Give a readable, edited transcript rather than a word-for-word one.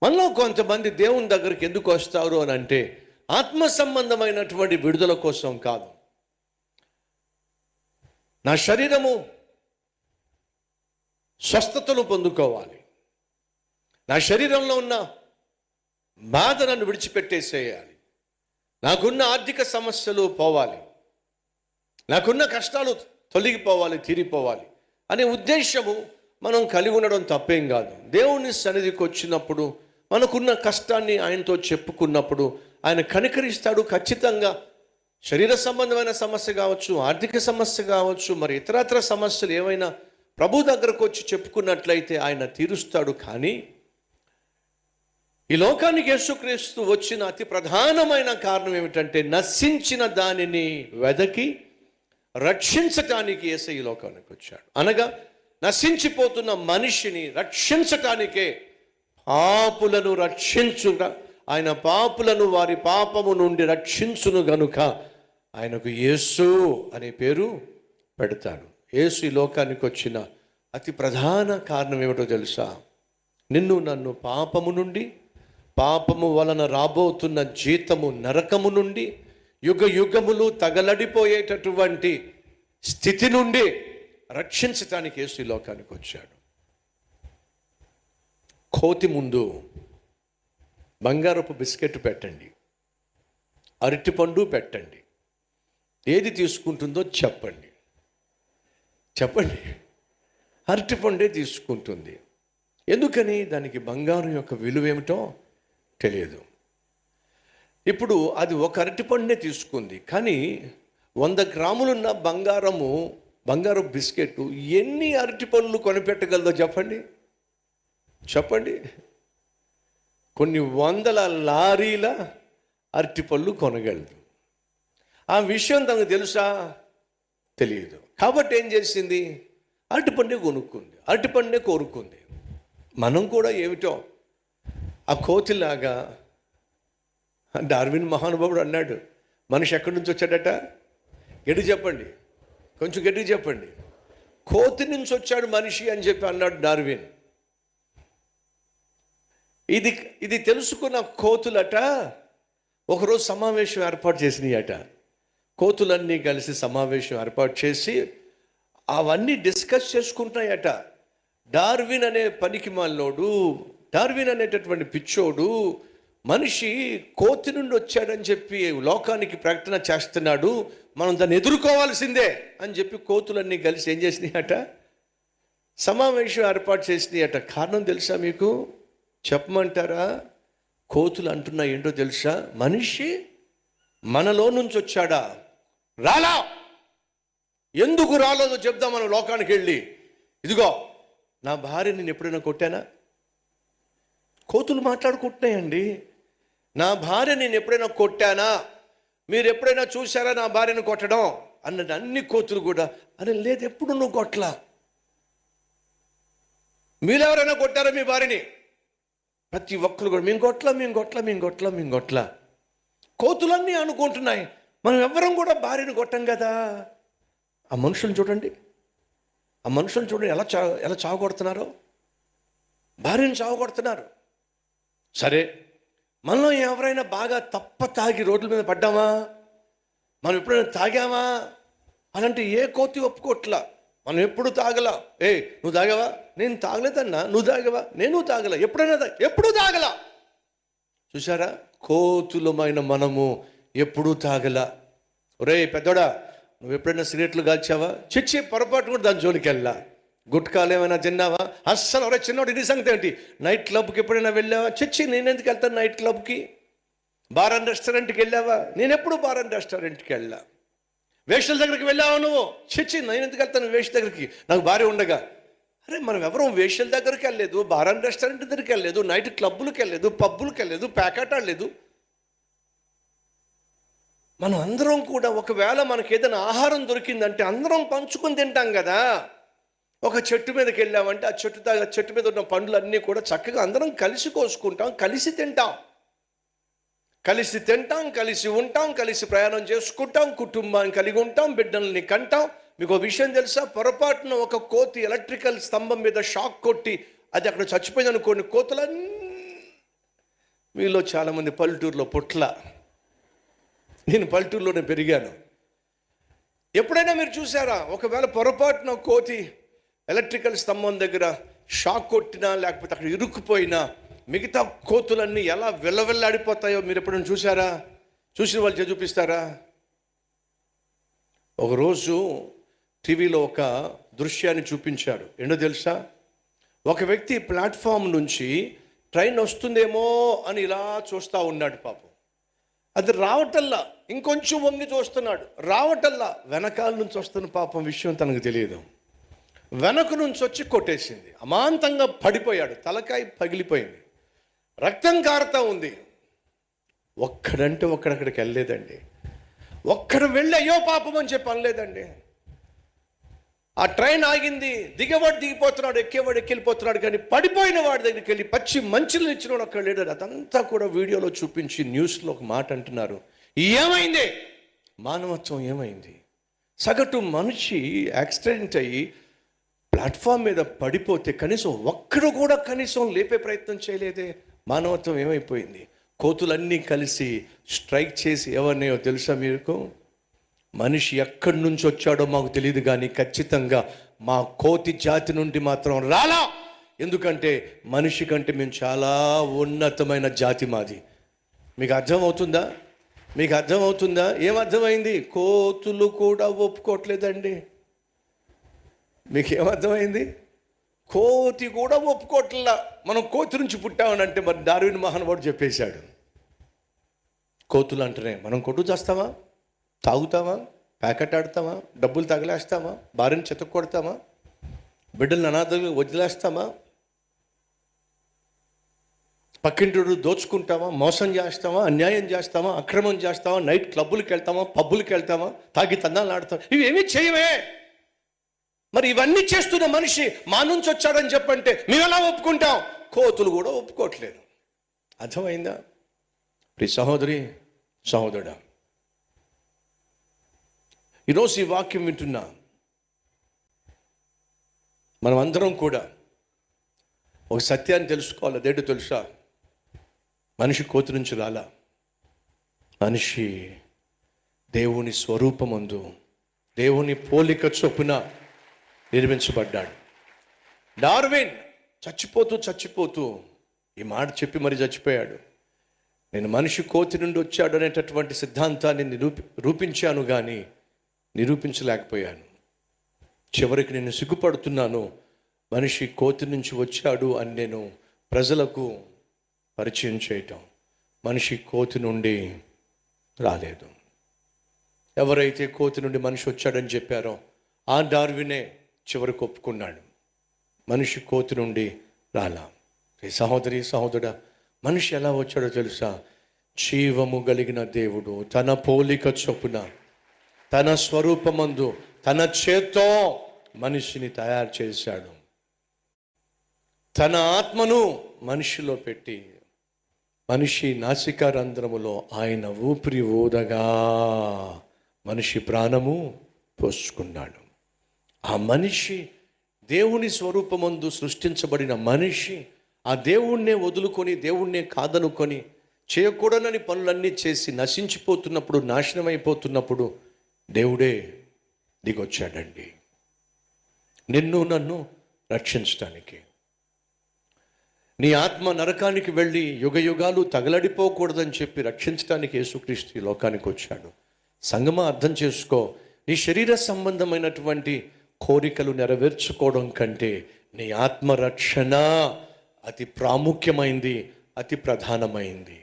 మనలో కొంతమంది దేవుని దగ్గరికి ఎందుకు వస్తారు అని అంటే ఆత్మ సంబంధమైనటువంటి విడుదల కోసం కాదు. నా శరీరము స్వస్థతను పొందుకోవాలి, నా శరీరంలో ఉన్న బాధ నన్ను విడిచిపెట్టేసేయాలి, నాకున్న ఆర్థిక సమస్యలు పోవాలి, నాకున్న కష్టాలు తొలగిపోవాలి, తీరిపోవాలి అనే ఉద్దేశము మనం కలిగి ఉండడం తప్పేం కాదు. దేవుని సన్నిధికి వచ్చినప్పుడు మనకున్న కష్టాన్ని ఆయనతో చెప్పుకున్నప్పుడు ఆయన కనికరిస్తాడు. ఖచ్చితంగా శరీర సంబంధమైన సమస్య కావచ్చు, ఆర్థిక సమస్య కావచ్చు, మరి ఇతరత్ర సమస్యలు ఏమైనా ప్రభు దగ్గరకు వచ్చి చెప్పుకున్నట్లయితే ఆయన తీరుస్తాడు. కానీ ఈ లోకానికి యేసుక్రీస్తు వచ్చిన అతి ప్రధానమైన కారణం ఏమిటంటే నశించిన దానిని వెదకి రక్షించటానికి యేసు ఈ లోకానికి వచ్చాడు. అనగా నశించిపోతున్న మనిషిని రక్షించటానికే, పాపులను రక్షించుట, ఆయన పాపులను వారి పాపము నుండి రక్షించును గనుక ఆయనకు యేసు అనే పేరు పెడతాడు. యేసు ఈ లోకానికి వచ్చిన అతి ప్రధాన కారణం ఏమిటో తెలుసా? నిన్ను నన్ను పాపము నుండి, పాపము వలన రాబోతున్న జీతము నరకము నుండి, యుగ యుగములు తగలడిపోయేటటువంటి స్థితి నుండి రక్షించటానికి యేసు ఈ లోకానికి వచ్చాడు. కోతి ముందు బంగారపు బిస్కెట్ పెట్టండి, అరటిపండు పెట్టండి, ఏది తీసుకుంటుందో చెప్పండి. అరటిపండే తీసుకుంటుంది. ఎందుకని? దానికి బంగారం యొక్క విలువ ఏమిటో తెలియదు. ఇప్పుడు అది ఒక అరటిపండునే తీసుకుంది, కానీ 100 గ్రాములున్న బంగారు బిస్కెట్ ఎన్ని అరటిపండ్లు కొనిపెట్టగలదో చెప్పండి. కొన్ని వందల లారీల అరటిపళ్ళు కొనగలదు. ఆ విషయం తనకు తెలుసా? తెలియదు. కాబట్టి ఏం చేసింది? అరటిపండే కొనుక్కుంది, అరటిపండే కోరుకుంది. మనం కూడా ఏమిటో ఆ కోతిలాగా, డార్విన్ మహానుభావుడు అన్నాడు, మనిషి ఎక్కడి నుంచి వచ్చాడట? గట్టి చెప్పండి, కొంచెం గట్టిగా చెప్పండి. కోతి నుంచి వచ్చాడు మనిషి అని చెప్పి అన్నాడు డార్విన్. ఇది తెలుసుకున్న కోతులట ఒకరోజు సమావేశం ఏర్పాటు చేసినాయట. కోతులన్నీ కలిసి సమావేశం ఏర్పాటు చేసి అవన్నీ డిస్కస్ చేసుకుంటున్నాయట. డార్విన్ అనే పనికిమాలినోడు, డార్విన్ అనేటటువంటి పిచ్చోడు మనిషి కోతి నుండి వచ్చాడని చెప్పి లోకానికి ప్రకటన చేస్తున్నాడు, మనం దాన్ని ఎదుర్కోవాల్సిందే అని చెప్పి కోతులన్నీ కలిసి ఏం చేసినాయట? సమావేశం ఏర్పాటు చేసినాయట. కారణం తెలుసా మీకు? చెప్పమంటారా? కోతులు అంటున్నా ఏంటో తెలుసా? మనిషి మనలో నుంచి వచ్చాడా? రాలా? ఎందుకు రాలేదో చెప్దాం మనం లోకానికి వెళ్ళి. ఇదిగో నా భార్య నేను ఎప్పుడైనా కొట్టానా? కోతులు మాట్లాడుకుంటున్నాయండి. నా భార్య నేను ఎప్పుడైనా కొట్టానా? మీరు ఎప్పుడైనా చూసారా నా భార్యను కొట్టడం అన్నది? అన్ని కోతులు కూడా అరే లేదు, ఎప్పుడు నువ్వు కొట్టలా. మీరెవరైనా కొట్టారా మీ భార్యని? ప్రతి ఒక్కరు కూడా మేము కొట్లా. కోతులన్నీ అనుకుంటున్నాయి మనం ఎవ్వరం కూడా భార్యను కొట్టం కదా. ఆ మనుషులను చూడండి ఎలా చావగొడుతున్నారో, భార్యను చావగొడుతున్నారు. సరే, మనలో ఎవరైనా బాగా తాగి రోడ్ల మీద పడ్డామా? మనం ఎప్పుడైనా తాగామా అనంటే ఏ కోతి ఒప్పుకోట్లా. మనం ఎప్పుడు తాగలా. నువ్వు తాగావా? నేను తాగలేదన్నా. నువ్వు తాగావా? నేను తాగల. ఎప్పుడూ తాగలా. చూసారా? కోతులమైన మనము ఎప్పుడూ తాగలా. ఒరే పెద్దోడా, నువ్వు ఎప్పుడైనా సిగరెట్లు కాల్చావా? చిచ్చి, పొరపాటు కూడా దాని జోలికి వెళ్ళా. గుట్కాలు ఏమైనా తిన్నావా? అస్సలు. ఒరే చిన్నోడు, ఇది సంగతి ఏంటి? నైట్ క్లబ్కి ఎప్పుడైనా వెళ్ళావా? చిచ్చి, నేను ఎందుకు వెళ్తాను నైట్ క్లబ్కి? బార్ అండ్ రెస్టారెంట్కి వెళ్ళావా? నేను ఎప్పుడు బార్ అండ్ రెస్టారెంట్కి వెళ్ళా. వేషల దగ్గరికి వెళ్ళావా నువ్వు? చిచ్చి, నేను ఎందుకు వెళ్తాను వేష దగ్గరికి, నాకు భార్య ఉండగా. అరే మనం ఎవరూ వేషల దగ్గరికి వెళ్ళలేదు, బార్ అండ్ రెస్టారెంట్ దగ్గరికి వెళ్ళలేదు, నైట్ క్లబ్బులకు వెళ్ళలేదు, పబ్బులకు వెళ్ళలేదు, ప్యాకెట్ ఆడలేదు. మనం అందరం కూడా ఒకవేళ మనకి ఏదైనా ఆహారం దొరికిందంటే అందరం పంచుకొని తింటాం కదా. ఒక చెట్టు మీదకి వెళ్ళామంటే ఆ చెట్టు మీద ఉన్న పండ్లన్నీ కూడా చక్కగా అందరం కలిసి కోసుకుంటాం, కలిసి తింటాం, కలిసి ఉంటాం, కలిసి ప్రయాణం చేసుకుంటాం, కుటుంబాన్ని కలిగి ఉంటాం, బిడ్డల్ని కంటాం. మీకు ఒక విషయం తెలుసా? పొరపాటున ఒక కోతి ఎలక్ట్రికల్ స్తంభం మీద షాక్ కొట్టి అది అక్కడ చచ్చిపోయింది అనుకోండి, కోతులన్నీ మీలో చాలామంది పల్లెటూరులో పుట్ల. నేను పల్లెటూరులోనే పెరిగాను. ఎప్పుడైనా మీరు చూసారా, ఒకవేళ పొరపాటున కోతి ఎలక్ట్రికల్ స్తంభం దగ్గర షాక్ కొట్టినా, లేకపోతే అక్కడ ఇరుక్కుపోయినా మిగతా కోతులన్నీ ఎలా విల్లవిల్లాడిపోతాయో మీరు ఎప్పుడైనా చూసారా? చూసిన వాళ్ళు చూపిస్తారా? ఒకరోజు టీవీలో ఒక దృశ్యాన్ని చూపించాడు. ఏంటో తెలుసా? ఒక వ్యక్తి ప్లాట్ఫామ్ నుంచి ట్రైన్ వస్తుందేమో అని ఇలా చూస్తూ ఉన్నాడు. పాపం అది రావటల్లా ఇంకొంచెం వంగి చూస్తున్నాడు, రావటల్లా వెనకాల నుంచి వస్తున్న పాపం విషయం తనకు తెలియదు. వెనక నుంచి వచ్చి కొట్టేసింది. అమాంతంగా పడిపోయాడు, తలకాయ పగిలిపోయింది, రక్తం కారుతా ఉంది. ఒక్కడంటే ఒక్కడక్కడికి వెళ్ళలేదండి. ఒక్కడు వెళ్ళి అయ్యో పాపం అని చెప్పి అనలేదండి. ఆ ట్రైన్ ఆగింది, దిగేవాడు దిగిపోతున్నాడు, ఎక్కేవాడు ఎక్కిపోతున్నాడు, కానీ పడిపోయిన వాడి దగ్గరికి వెళ్ళి పచ్చి మంచులు ఇచ్చిన వాడు అక్కడ లేడు. అదంతా కూడా వీడియోలో చూపించి న్యూస్లో ఒక మాట అంటున్నారు, ఏమైంది? మానవత్వం ఏమైంది? సగటు మనిషి యాక్సిడెంట్ అయ్యి ప్లాట్ఫామ్ మీద పడిపోతే కనీసం ఒక్కడు కూడా కనీసం లేపే ప్రయత్నం చేయలేదే. మానవత్వం ఏమైపోయింది? కోతులన్నీ కలిసి స్ట్రైక్ చేసి ఎవరినో తెలుసా మీకు? మనిషి ఎక్కడి నుంచి వచ్చాడో మాకు తెలియదు, కానీ ఖచ్చితంగా మా కోతి జాతి నుండి మాత్రం రాలా. ఎందుకంటే మనిషి కంటే మేము చాలా ఉన్నతమైన జాతి మాది. మీకు అర్థమవుతుందా? మీకు అర్థమవుతుందా? ఏమర్థమైంది? కోతులు కూడా ఒప్పుకోవట్లేదండి. మీకు ఏమర్థమైంది? కోతి కూడా ఒప్పుకోవట్లా. మనం కోతి నుంచి పుట్టామని అంటే మరి డార్విన్ మహానుభావుడు చెప్పేశాడు. కోతులు అంటేనే మనం కొట్టు చేస్తామా, తాగుతామా, ప్యాకెట్ ఆడతామా, డబ్బులు తగిలేస్తామా, భార్యను చెత్త కొడతామా, బిడ్డలను అనాథంగా వదిలేస్తామా, పక్కింటి దోచుకుంటామా, మోసం చేస్తామా, అన్యాయం చేస్తామా, అక్రమం చేస్తామా, నైట్ క్లబ్బులకి వెళ్తామా, పబ్బులకి వెళ్తామా, తాగి తందాలు ఆడతామా? ఇవేమీ చేయవే. మరి ఇవన్నీ చేస్తున్న మనిషి మా నుంచి వచ్చాడని చెప్పంటే మేము ఎలా ఒప్పుకుంటాం? కోతులు కూడా ఒప్పుకోవట్లేదు. అర్థమైందా? ప్రియ సహోదరి సహోదరుడా, ఈరోజు ఈ వాక్యం వింటున్నా మనం అందరం కూడా ఒక సత్యాన్ని తెలుసుకోవాలి. అదేంటో తెలుసా? మనిషి కోతి నుంచి రాలా. మనిషి దేవుని స్వరూపమందు, దేవుని పోలిక చొప్పున నిర్మించబడ్డాడు. డార్విన్ చచ్చిపోతూ ఈ మాట చెప్పి మరి చచ్చిపోయాడు. నేను మనిషి కోతి నుండి వచ్చాడు అనేటటువంటి సిద్ధాంతాన్ని రూపించాను, కానీ నిరూపించలేకపోయాను. చివరికి నేను సిగ్గుపడుతున్నాను. మనిషి కోతి నుంచి వచ్చాడు అని నేను ప్రజలకు పరిచయం చేయటం. మనిషి కోతి నుండి రాలేదు. ఎవరైతే కోతి నుండి మనిషి వచ్చాడని చెప్పారో ఆ డార్వినే చివరికి ఒప్పుకున్నాడు. మనిషి కోతి నుండి రాలా. సహోదరి సహోదరుడా, మనిషి ఎలా వచ్చాడో తెలుసా? జీవము కలిగిన దేవుడు తన పోలిక చొప్పున, తన స్వరూపమందు, తన చేత్తో మనిషిని తయారు చేశాడు. తన ఆత్మను మనిషిలో పెట్టి మనిషి నాసికా రంధ్రములో ఆయన ఊపిరి ఊదగా మనిషి ప్రాణము పోసుకున్నాడు. ఆ మనిషి దేవుని స్వరూపమందు సృష్టించబడిన మనిషి ఆ దేవుణ్ణే వదులుకొని, దేవుణ్ణే కాదనుకొని, చేయకూడనని పనులన్నీ చేసి నశించిపోతున్నప్పుడు, నాశనం అయిపోతున్నప్పుడు దేవుడే దిగొచ్చాడండి నిన్ను నన్ను రక్షించడానికి. నీ ఆత్మ నరకానికి వెళ్ళి యుగయుగాలు తగలడిపోకూడదని చెప్పి రక్షించడానికి యేసుక్రీస్తు ఈ లోకానికి వచ్చాడు. సంగమా, అర్థం చేసుకో. నీ శరీర సంబంధమైనటువంటి కోరికలు నెరవేర్చుకోవడం కంటే నీ ఆత్మరక్షణ అతి ప్రాముఖ్యమైంది, అతి ప్రధానమైంది.